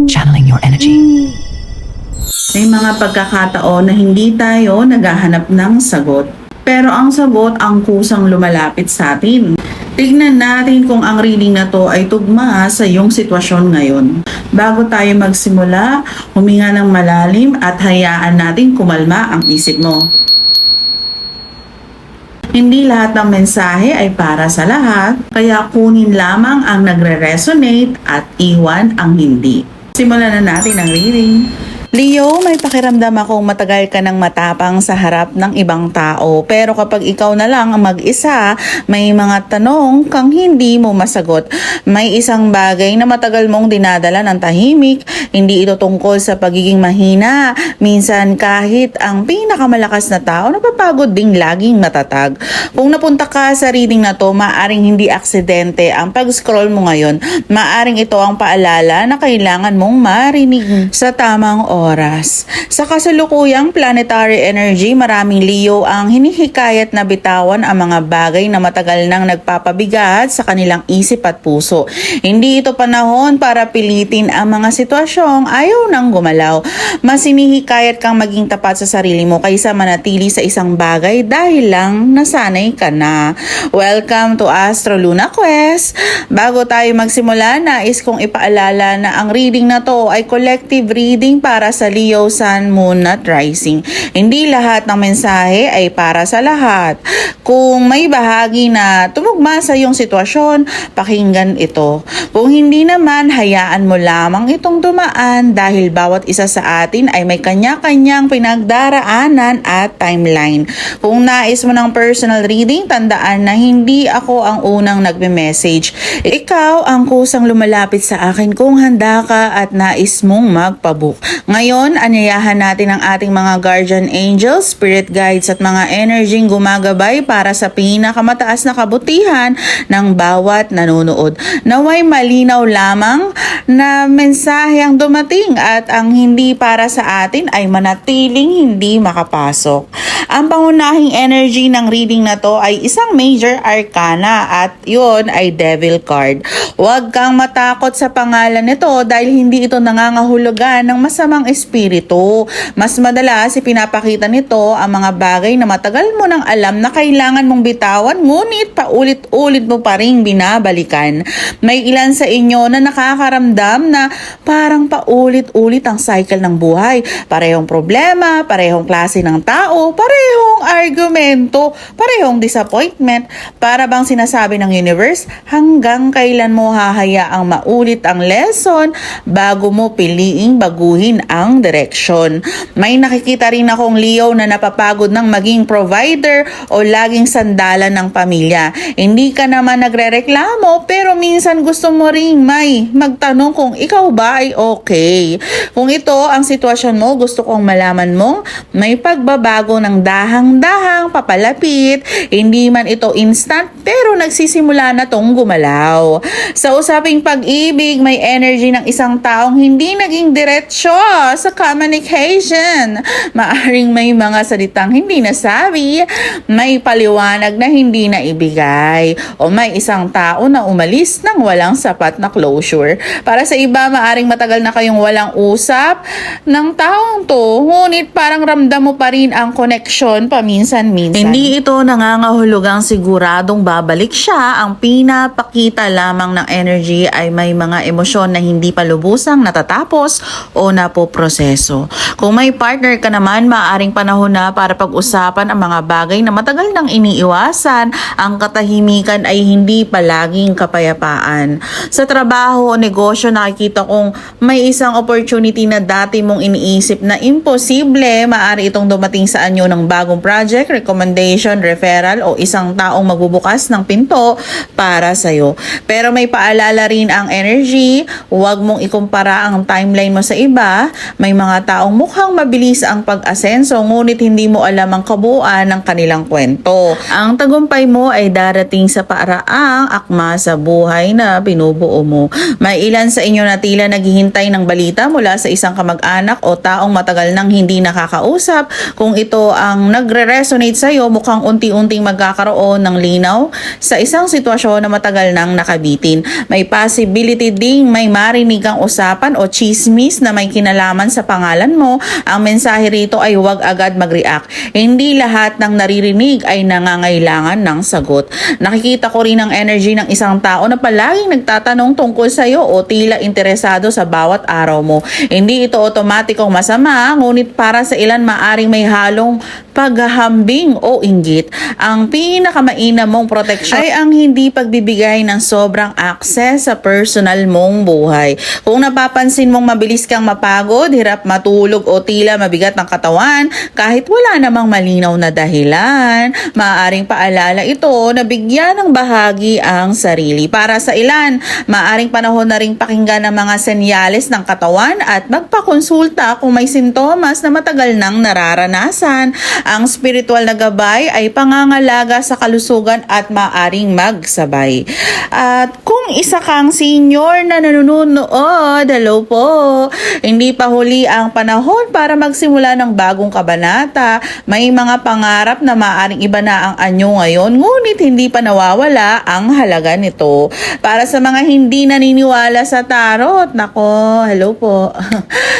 Channeling your energy. May mga pagkakataon na hindi tayo naghahanap ng sagot. Pero ang sagot ang kusang lumalapit sa atin. Tignan natin kung ang reading na to ay tugma sa iyong sitwasyon ngayon. Bago tayo magsimula, huminga ng malalim at hayaan natin kumalma ang isip mo. Hindi lahat ng mensahe ay para sa lahat, kaya kunin lamang ang nagre-resonate at iwan ang hindi. Simulan na natin ang reading. Leo, may pakiramdam akong matagal ka ng matapang sa harap ng ibang tao. Pero kapag ikaw na lang ang mag-isa, may mga tanong kang hindi mo masagot. May isang bagay na matagal mong dinadala ng tahimik. Hindi ito tungkol sa pagiging mahina. Minsan kahit ang pinakamalakas na tao, napapagod ding laging matatag. Kung napunta ka sa reading na to, maaring hindi aksidente ang pag-scroll mo ngayon. Maaring ito ang paalala na kailangan mong marinig sa tamang oras. Sa kasalukuyang planetary energy, maraming Leo ang hinihikayat na bitawan ang mga bagay na matagal nang nagpapabigat sa kanilang isip at puso. Hindi ito panahon para pilitin ang mga sitwasyong ayaw nang gumalaw. Mas hinihikayat kang maging tapat sa sarili mo kaysa manatili sa isang bagay dahil lang nasanay ka na. Welcome to Astro Luna Quest! Bago tayo magsimula, nais kong ipaalala na ang reading na to ay collective reading para sa Leo, Sun, Moon at Rising. Hindi lahat ng mensahe ay para sa lahat. Kung may bahagi na tumugma sa iyong sitwasyon, pakinggan ito. Kung hindi naman, hayaan mo lamang itong dumaan dahil bawat isa sa atin ay may kanya-kanyang pinagdaraanan at timeline. Kung nais mo ng personal reading, tandaan na hindi ako ang unang nagme-message. Ikaw ang kusang lumalapit sa akin kung handa ka at nais mong magpabook. Ngayon, anyayahan natin ang ating mga guardian angels, spirit guides at mga energying gumagabay para sa pinakamataas na kabutihan ng bawat nanonood. Naway malinaw lamang na mensahe ang dumating at ang hindi para sa atin ay manatiling hindi makapasok. Ang pangunahing energy ng reading na to ay isang major arcana at yun ay devil card. Huwag kang matakot sa pangalan nito dahil hindi ito nangangahulugan ng masamang espiritu. Mas madalas ipinapakita nito ang mga bagay na matagal mo nang alam na kailangan mong bitawan ngunit paulit-ulit mo pa ring binabalikan. May ilan sa inyo na nakakaramdam na parang paulit-ulit ang cycle ng buhay. Parehong problema, parehong klase ng tao, parehong argumento, parehong disappointment. Para bang sinasabi ng universe, hanggang kailan mo hahayaang maulit ang lesson bago mo piliing baguhin ang direksyon. May nakikita rin akong Leo na napapagod ng maging provider o laging sandalan ng pamilya. Hindi ka naman nagrereklamo pero minsan gusto mo ring may magtanong kung ikaw ba ay okay. Kung ito ang sitwasyon mo, gusto kong malaman mong may pagbabago ng dahang-dahang papalapit. Hindi man ito instant pero nagsisimula na tong gumalaw. Sa usaping pag-ibig, may energy ng isang taong hindi naging diretsyo sa communication. Maaring may mga salitang hindi nasabi, may paliwanag na hindi na ibigay, o may isang tao na umalis nang walang sapat na closure. Para sa iba, maaring matagal na kayong walang usap ng taong to, ngunit parang ramdam mo pa rin ang connection paminsan-minsan. Hindi ito nangangahulugang siguradong babalik siya. Ang pinapakita lamang ng energy ay may mga emosyon na hindi pa lubusang natatapos o napoproseso. Kung may partner ka naman, maaaring panahon na para pag-usapan ang mga bagay na matagal nang iniiwasan. Ang katahimikan ay hindi palaging kapayapaan. Sa trabaho o negosyo, nakikita kong may isang opportunity na dati mong iniisip na imposible. Maaari itong dumating sa anyo ng bagong project, recommendation, referral o isang taong magbubukas ng pinto para sa'yo. Pero may paalala rin ang energy, huwag mong ikumpara ang timeline mo sa iba. May mga taong mukhang mabilis ang pag-asenso ngunit hindi mo alam ang kabuuan ng kanilang kwento. Ang tagumpay mo ay darating sa paraang akma sa buhay na binubuo mo. May ilan sa inyo na tila naghihintay ng balita mula sa isang kamag-anak o taong matagal nang hindi nakakausap. Kung ito ang nagre-resonate sa iyo, mukhang unti-unting magkakaroon ng linaw sa isang sitwasyon na matagal nang nakabitin. May possibility ding may marinig kang usapan o chismis na may kinalaman sa pangalan mo. Ang mensahe rito ay huwag agad mag-react. Hindi lahat ng naririnig ay nangangailangan ng sagot. Nakikita ko rin ang energy ng isang tao na palaging nagtatanong tungkol sa iyo o tila interesado sa bawat araw mo. Hindi ito otomatikong masama, ngunit para sa ilan maaring may halong paghahambing o inggit. Ang pinakamainam mong proteksyon ay ang hindi pagbibigay ng sobrang access sa personal mong buhay. Kung napapansin mong mabilis kang mapagod, hirap matulog o tila mabigat ng katawan, kahit wala namang malinaw na dahilan, maaaring paalala ito na bigyan ng bahagi ang sarili. Para sa ilan, maaaring panahon na ring pakinggan ang mga senyales ng katawan at magpakonsulta kung may sintomas na matagal nang nararanasan. Ang spiritual na gabay ay pangangalaga sa kalusugan at maaring magsabay. At kung isa kang senior na nanonood, hello po, hindi pa huli ang panahon para magsimula ng bagong kabanata. May mga pangarap na maaring iba na ang anyo ngayon, ngunit hindi pa nawawala ang halaga nito. Para sa mga hindi naniniwala sa tarot, nako, hello po.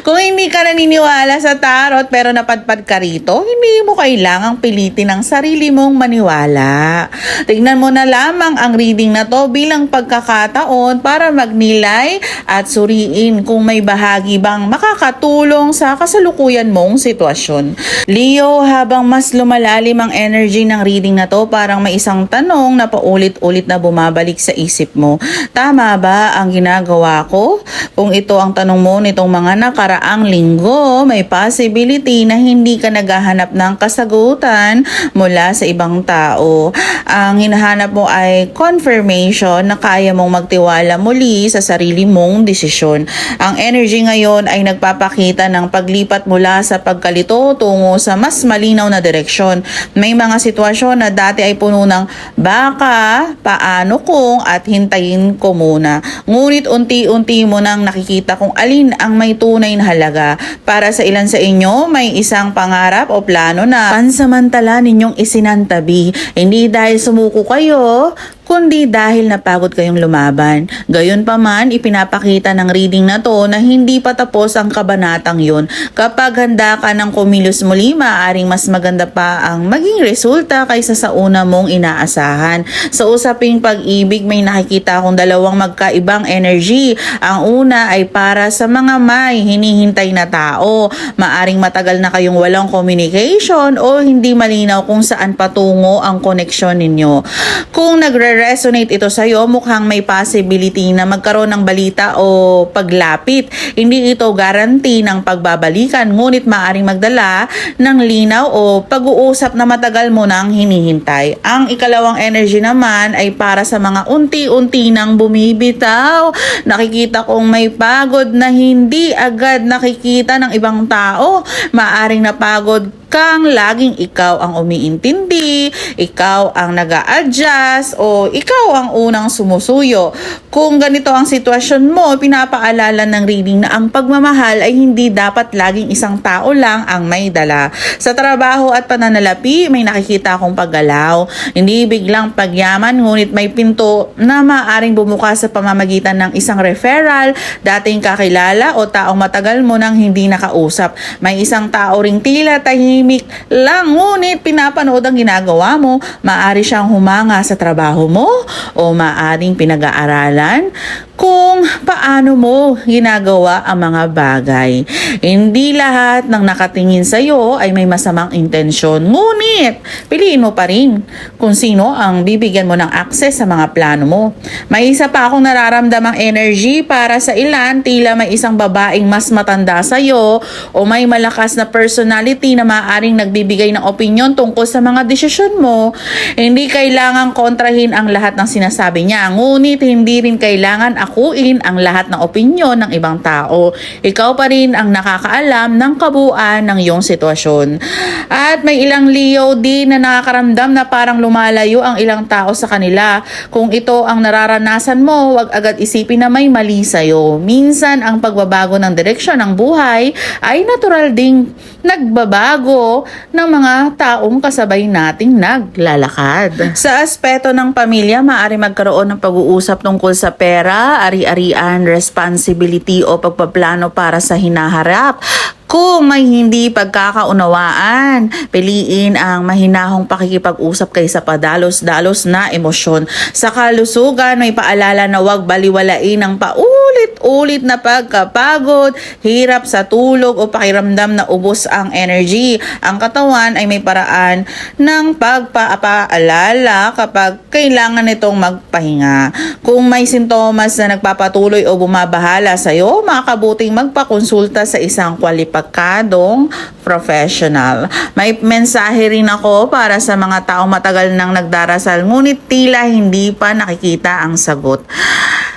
Kung hindi ka naniniwala sa tarot pero napadpad ka rito, hindi mo kailangang pilitin ang sarili mong maniwala. Tignan mo na lamang ang reading na to bilang pagkakataon para magnilay at suriin kung may bahagi bang makakatulong sa kasalukuyan mong sitwasyon. Leo, habang mas lumalalim ang energy ng reading na to, parang may isang tanong na paulit-ulit na bumabalik sa isip mo. Tama ba ang ginagawa ko? Kung ito ang tanong mo nitong mga nakaraang linggo, may possibility na hindi ka naghahanap ng kasagutan mula sa ibang tao. Ang hinahanap mo ay confirmation na kaya mong magtiwala muli sa sarili mong desisyon. Ang energy ngayon ay nagpapakita ng paglipat mula sa pagkalito tungo sa mas malinaw na direksyon. May mga sitwasyon na dati ay puno ng baka, paano kung at hintayin ko muna. Ngunit unti-unti mo nang nakikita kung alin ang may tunay na halaga. Para sa ilan sa inyo, may isang pangarap o plano na pansamantala ninyong isinantabi. Hindi dahil sumuko kayo, kundi dahil napagod kayong lumaban. Gayunpaman, ipinapakita ng reading na to na hindi pa tapos ang kabanatang yun. Kapag handa ka ng kumilos muli, maaaring mas maganda pa ang maging resulta kaysa sa una mong inaasahan. Sa usaping pag-ibig, may nakikita akong dalawang magkaibang energy. Ang una ay para sa mga may hinihintay na tao. Maaring matagal na kayong walang communication o hindi malinaw kung saan patungo ang koneksyon ninyo. Kung resonate ito sa iyo, mukhang may possibility na magkaroon ng balita o paglapit. Hindi ito guarantee ng pagbabalikan, ngunit maaaring magdala ng linaw o pag-uusap na matagal mo nang hinihintay. Ang ikalawang energy naman ay para sa mga unti-unti nang bumibitaw. Nakikita kong may pagod na hindi agad nakikita ng ibang tao. Maaaring napagod kang laging ikaw ang umiintindi, ikaw ang nag-a-adjust, o ikaw ang unang sumusuyo. Kung ganito ang sitwasyon mo, pinapaalala ng reading na ang pagmamahal ay hindi dapat laging isang tao lang ang may dala. Sa trabaho at pananalapi, may nakikita akong paggalaw. Hindi biglang pagyaman, ngunit may pinto na maaaring bumukas sa pamamagitan ng isang referral, dating kakilala o taong matagal mo nang hindi nakausap. May isang tao ring tila tahimik lang, ngunit pinapanood ang ginagawa mo. Maari siyang humanga sa trabaho mo o maaring pinag-aaralan kung paano mo ginagawa ang mga bagay. Hindi lahat ng nakatingin sa iyo ay may masamang intensyon, ngunit piliin mo pa rin kung sino ang bibigyan mo ng access sa mga plano mo. May isa pa akong nararamdamang energy para sa ilan, tila may isang babaeng mas matanda sa iyo o may malakas na personality na maaaring nagbibigay ng opinyon tungkol sa mga desisyon mo. Hindi kailangang kontrahin ang lahat ng sinasabi niya, ngunit hindi rin kailangan akuin ang lahat ng opinyon ng ibang tao. Ikaw pa rin ang nakakaalam ng kabuuan ng iyong sitwasyon. At may ilang Leo din na nakakaramdam na parang lumalayo ang ilang tao sa kanila. Kung ito ang nararanasan mo, huwag agad isipin na may mali sa'yo. Minsan ang pagbabago ng direksyon ng buhay ay natural ding nagbabago ng mga taong kasabay nating naglalakad. Sa aspeto ng pamilya, maaari magkaroon ng pag-uusap tungkol sa pera, ari-arian, responsibility o pagpaplano para sa hinaharap. Kung may hindi pagkakaunawaan, piliin ang mahinahong pakikipag-usap kaysa padalos-dalos na emosyon. Sa kalusugan, may paalala na huwag baliwalain ang paulit-ulit na pagkapagod, hirap sa tulog o pakiramdam na ubos ang energy. Ang katawan ay may paraan ng pagpapaalala kapag kailangan nitong magpahinga. Kung may sintomas na nagpapatuloy o bumabahala sa iyo, makakabuting magpakonsulta sa isang kwalipakadong professional. May mensahe rin ako para sa mga taong matagal nang nagdarasal ngunit tila hindi pa nakikita ang sagot.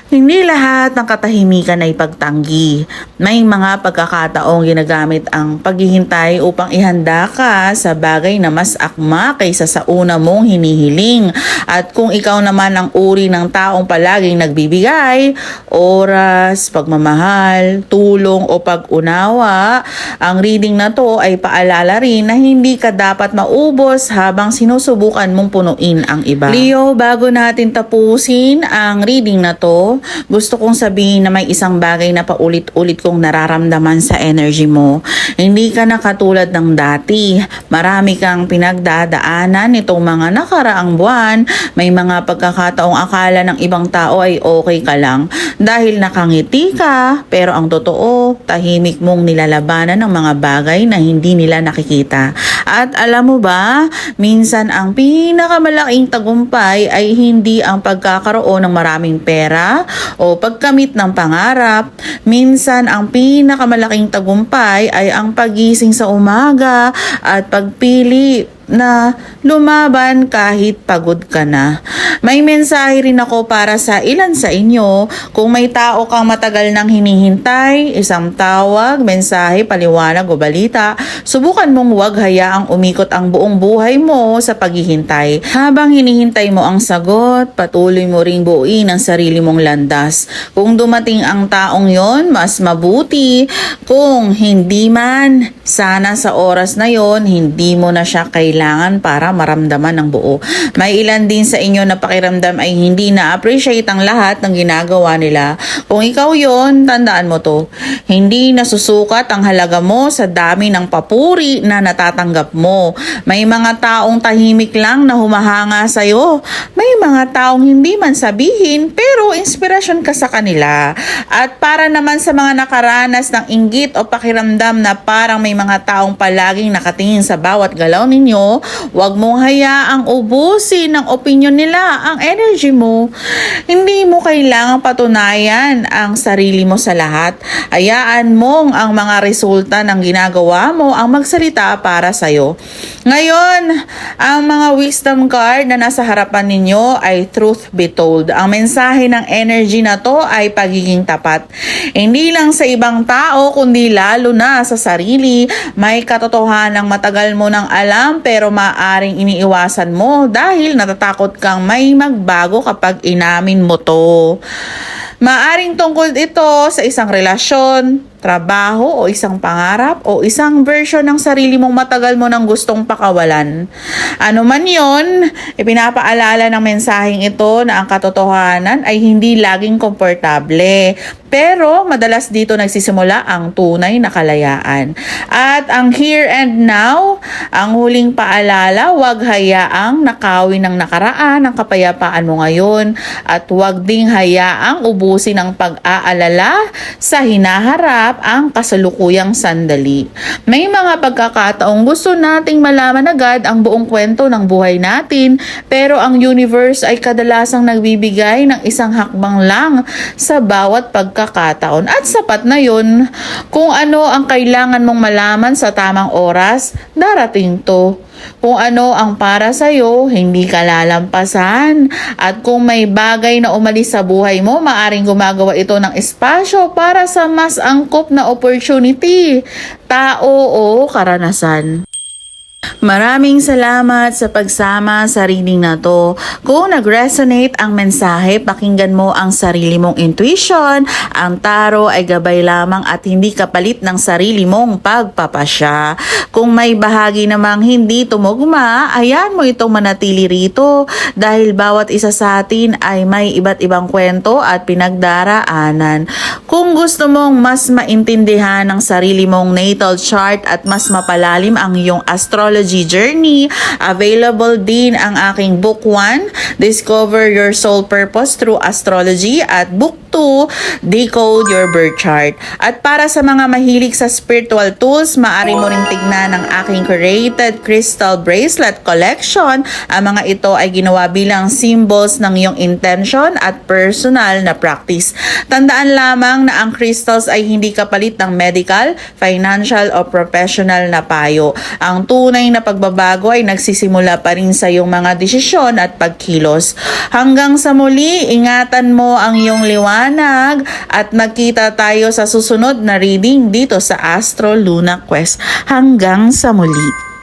Hindi lahat ng katahimikan ay pagtanggi. May mga pagkakataong ginagamit ang paghihintay upang ihanda ka sa bagay na mas akma kaysa sa una mong hinihiling. At kung ikaw naman ang uri ng taong palaging nagbibigay, oras, pagmamahal, tulong o pag-unawa, ang reading na to ay paalala rin na hindi ka dapat maubos habang sinusubukan mong punuin ang iba. Leo, bago natin tapusin ang reading na to, gusto kong sabihin na may isang bagay na paulit-ulit kong nararamdaman sa energy mo. Hindi ka na katulad ng dati. Marami kang pinagdadaanan nitong mga nakaraang buwan. May mga pagkakataong akala ng ibang tao ay okay ka lang dahil nakangiti ka, pero ang totoo, tahimik mong nilalabanan ng mga bagay na hindi nila nakikita. At alam mo ba, minsan ang pinakamalaking tagumpay ay hindi ang pagkakaroon ng maraming pera o pagkamit ng pangarap. Minsan ang pinakamalaking tagumpay ay ang pagising sa umaga at pagpili na lumaban kahit pagod ka na. May mensahe rin ako para sa ilan sa inyo. Kung may tao kang matagal nang hinihintay, isang tawag, mensahe, paliwanag o balita, subukan mong huwag hayaang umikot ang buong buhay mo sa paghihintay. Habang hinihintay mo ang sagot, patuloy mo ring buuin ang sarili mong landas. Kung dumating ang taong yon, mas mabuti. Kung hindi man, sana sa oras na yon, hindi mo na siya kailangan para maramdaman ng buo. May ilan din sa inyo na pakiramdam ay hindi na-appreciate ang lahat ng ginagawa nila. Kung ikaw yon, tandaan mo to. Hindi nasusukat ang halaga mo sa dami ng papuri na natatanggap mo. May mga taong tahimik lang na humahanga sa'yo. May mga taong hindi man sabihin pero inspirasyon ka sa kanila. At para naman sa mga nakaranas ng inggit o pakiramdam na parang may mga taong palaging nakatingin sa bawat galaw ninyo, huwag mong hayaang ubusin ng opinion nila ang energy mo. Hindi mo kailangang patunayan ang sarili mo sa lahat. Hayaan mong ang mga resulta ng ginagawa mo ang magsalita para sa'yo. Ngayon, ang mga wisdom card na nasa harapan ninyo ay truth be told. Ang mensahe ng energy na to ay pagiging tapat. Hindi lang sa ibang tao, kundi lalo na sa sarili. May katotohanang matagal mo nang alam pero maaring iniiwasan mo dahil natatakot kang may magbago kapag inamin mo to. Maaring tungkol ito sa isang relasyon, trabaho o isang pangarap o isang version ng sarili mong matagal mo nang gustong pakawalan. Ano man yon, ipinapaalala ng mensaheng ito na ang katotohanan ay hindi laging komportable. Pero madalas dito nagsisimula ang tunay na kalayaan. At ang here and now, ang huling paalala, huwag hayaang nakawin ng nakaraan ang kapayapaan mo ngayon. At huwag ding hayaang ubusin ang pag-aalala sa hinaharap mahanap ang kasalukuyang sandali. May mga pagkakataong gusto nating malaman agad ang buong kwento ng buhay natin, pero ang universe ay kadalasang nagbibigay ng isang hakbang lang sa bawat pagkakataon. At sapat na yun. Kung ano ang kailangan mong malaman sa tamang oras, darating to. Kung ano ang para sa'yo, hindi ka lalampasan. At kung may bagay na umalis sa buhay mo, maaring gumagawa ito ng espasyo para sa mas angkop na opportunity, tao o karanasan. Maraming salamat sa pagsama sa reading na to. Kung nag-resonate ang mensahe, pakinggan mo ang sarili mong intuition. Ang tarot ay gabay lamang at hindi kapalit ng sarili mong pagpapasya. Kung may bahagi namang hindi tumugma, ayan mo itong manatili rito dahil bawat isa sa atin ay may iba't ibang kwento at pinagdaraanan. Kung gusto mong mas maintindihan ang sarili mong natal chart at mas mapalalim ang iyong astrology journey, available din ang aking book 1, Discover Your Soul Purpose Through Astrology, at book 2, Decode Your Birth Chart. At para sa mga mahilig sa spiritual tools, maaari mo ring tignan ang aking curated crystal bracelet collection. Ang mga ito ay ginawa bilang symbols ng iyong intention at personal na practice. Tandaan lamang na ang crystals ay hindi kapalit ng medical, financial o professional na payo. Ang tunay na pagbabago ay nagsisimula pa rin sa iyong mga desisyon at pagkilos. Hanggang sa muli, ingatan mo ang iyong liwanag at magkita tayo sa susunod na reading dito sa Astro Luna Quest. Hanggang sa muli.